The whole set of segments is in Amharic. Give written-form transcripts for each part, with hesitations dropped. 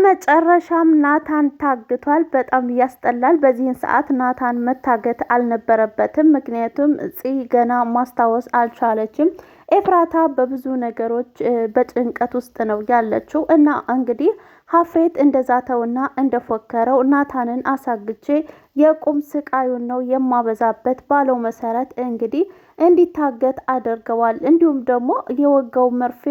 በመጨረሻም ናታን ታግቷል። በጣም ያስጠላል። በዚህን ሰዓት ናታን መታገት አልነበረበትም። ምክንያቱም ፂ ገና ማስታወስ አልቻለችም። ኤፍራታ በብዙ ነገሮች በጭንቀት ውስጥ ነው ያለችው እና እንግዲህ ሀፌት እንደዛተውና እንደፎከረው ናታንን አሳግቼ የቁም ስቃዩን ነው የማበዛበት ባለው መሰረት እንግዲህ እንዲታገት አድርገዋል። እንዲሁም ደግሞ የወጋው መርፌ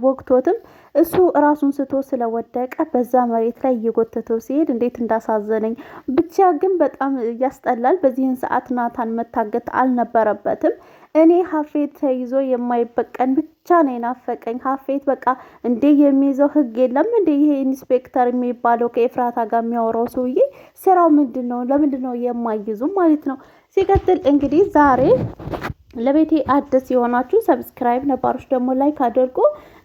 ወግቶትም እሱ ራሱን ስቶ ስለወደቀ በዛ መሬት ላይ እየጎተተው ሲሄድ እንዴት እንዳሳዘነኝ ብቻ ግን በጣም ያስጠላል። በዚህን ሰዓት ናታን መታገት አልነበረበትም። እኔ ሀፌት ተይዞ የማይበቀን ብቻ ነው የናፈቀኝ። ሀፌት በቃ እንዴ የሚይዘው ህግ የለም እንዴ? ይሄ ኢንስፔክተር የሚባለው ከኤፍራታ ጋር የሚያወራው ሰውዬ ስራው ምንድን ነው? ለምንድን ነው የማይይዙ ማለት ነው? ሲቀጥል እንግዲህ ዛሬ ለቤቴ አዲስ የሆናችሁ ሰብስክራይብ፣ ነባሮች ደግሞ ላይክ አድርጉ።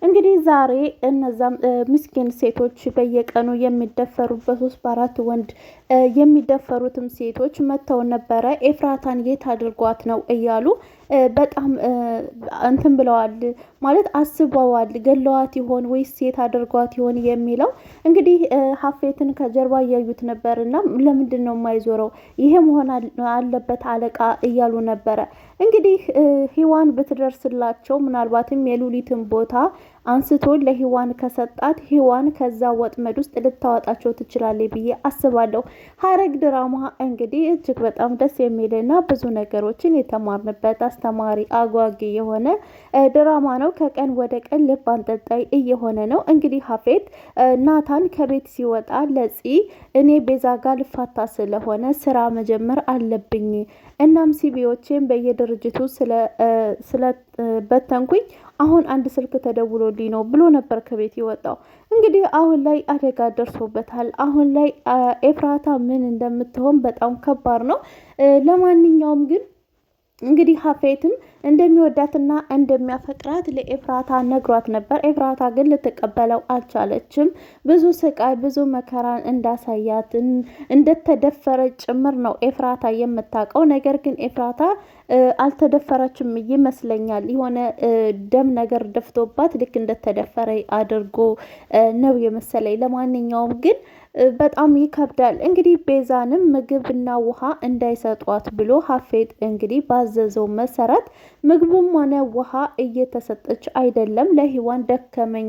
እንግዲህ ዛሬ እነዛም ምስኪን ሴቶች በየቀኑ የሚደፈሩበት 3 4 ወንድ የሚደፈሩትም ሴቶች መጥተው ነበረ። ኤፍራታን የት አድርጓት ነው እያሉ በጣም እንትን ብለዋል ማለት አስበዋል። ገለዋት ይሆን ወይስ የት አድርጓት ይሆን የሚለው እንግዲህ ሀፌትን ከጀርባ እያዩት ነበር እና ለምንድን ነው የማይዞረው? ይሄ መሆን አለበት አለቃ እያሉ ነበረ። እንግዲህ ሂዋን ብትደርስላቸው ምናልባትም የሉሊትን ቦታ አንስቶ ለሂዋን ከሰጣት ሂዋን ከዛ ወጥመድ ውስጥ ልታወጣቸው ትችላለች ብዬ አስባለሁ። ሀረግ ድራማ እንግዲህ እጅግ በጣም ደስ የሚልና ብዙ ነገሮችን የተማርንበት አስተማሪ አጓጊ የሆነ ድራማ ነው። ከቀን ወደ ቀን ልብ አንጠልጣይ እየሆነ ነው። እንግዲህ ሀፌት ናታን ከቤት ሲወጣ ለፂ እኔ ቤዛ ጋር ልፋታ ስለሆነ ስራ መጀመር አለብኝ እናም ሲቢዎቼን በየድርጅቱ ስለበተንኩኝ አሁን አንድ ስልክ ተደውሎልኝ ነው ብሎ ነበር ከቤት የወጣው። እንግዲህ አሁን ላይ አደጋ ደርሶበታል። አሁን ላይ ኤፍራታ ምን እንደምትሆን በጣም ከባድ ነው። ለማንኛውም ግን እንግዲህ ሀፌትም እንደሚወዳትና እንደሚያፈቅራት ለኤፍራታ ነግሯት ነበር። ኤፍራታ ግን ልትቀበለው አልቻለችም። ብዙ ስቃይ ብዙ መከራን እንዳሳያት እንደተደፈረች ጭምር ነው ኤፍራታ የምታውቀው። ነገር ግን ኤፍራታ አልተደፈረችም ይመስለኛል። የሆነ ደም ነገር ደፍቶባት ልክ እንደተደፈረ አድርጎ ነው የመሰለኝ። ለማንኛውም ግን በጣም ይከብዳል። እንግዲህ ቤዛንም ምግብና ውሃ እንዳይሰጧት ብሎ ሀፌት እንግዲህ ባዘዘው መሰረት ምግብም ሆነ ውሃ እየተሰጠች አይደለም። ለሂዋን ደከመኝ፣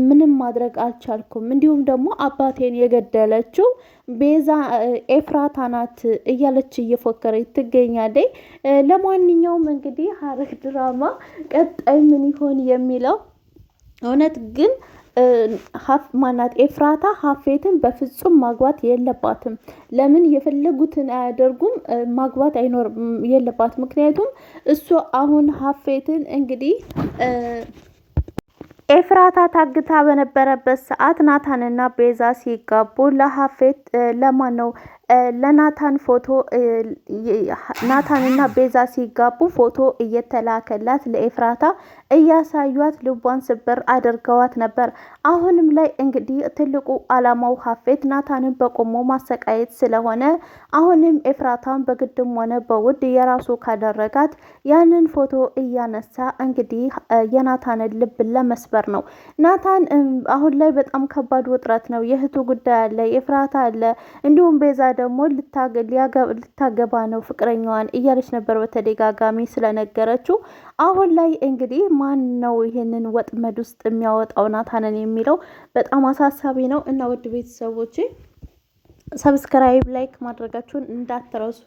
ምንም ማድረግ አልቻልኩም፣ እንዲሁም ደግሞ አባቴን የገደለችው ቤዛ ኤፍራታ ናት እያለች እየፎከረች ትገኛለች። ለማንኛውም እንግዲህ ሀረግ ድራማ ቀጣይ ምን ይሆን የሚለው እውነት ግን ማናት ኤፍራታ ሀፌትን በፍጹም ማግባት የለባትም። ለምን የፈለጉትን አያደርጉም? ማግባት የለባትም። ምክንያቱም እሱ አሁን ሀፌትን እንግዲህ ኤፍራታ ታግታ በነበረበት ሰዓት ናታንና ቤዛ ሲጋቡ ለሀፌት ለማን ነው ለናታን ፎቶ ናታንና ቤዛ ሲጋቡ ፎቶ እየተላከላት ለኤፍራታ እያሳዩት ልቧን ስብር አድርገዋት ነበር። አሁንም ላይ እንግዲህ ትልቁ አላማው ሀፌት ናታንን በቆሞ ማሰቃየት ስለሆነ አሁንም ኤፍራታን በግድም ሆነ በውድ የራሱ ካደረጋት ያንን ፎቶ እያነሳ እንግዲህ የናታንን ልብ ለመስበር ነው። ናታን አሁን ላይ በጣም ከባድ ውጥረት ነው። የእህቱ ጉዳይ አለ፣ ኤፍራታ አለ፣ እንዲሁም ቤዛ ደግሞ ልታገባ ነው ፍቅረኛዋን እያለች ነበር በተደጋጋሚ ስለነገረችው። አሁን ላይ እንግዲህ ማን ነው ይሄንን ወጥመድ ውስጥ የሚያወጣው ናታንን የሚለው በጣም አሳሳቢ ነው እና ውድ ቤተሰቦቼ ሰብስክራይብ ላይክ ማድረጋችሁን እንዳትረሱ።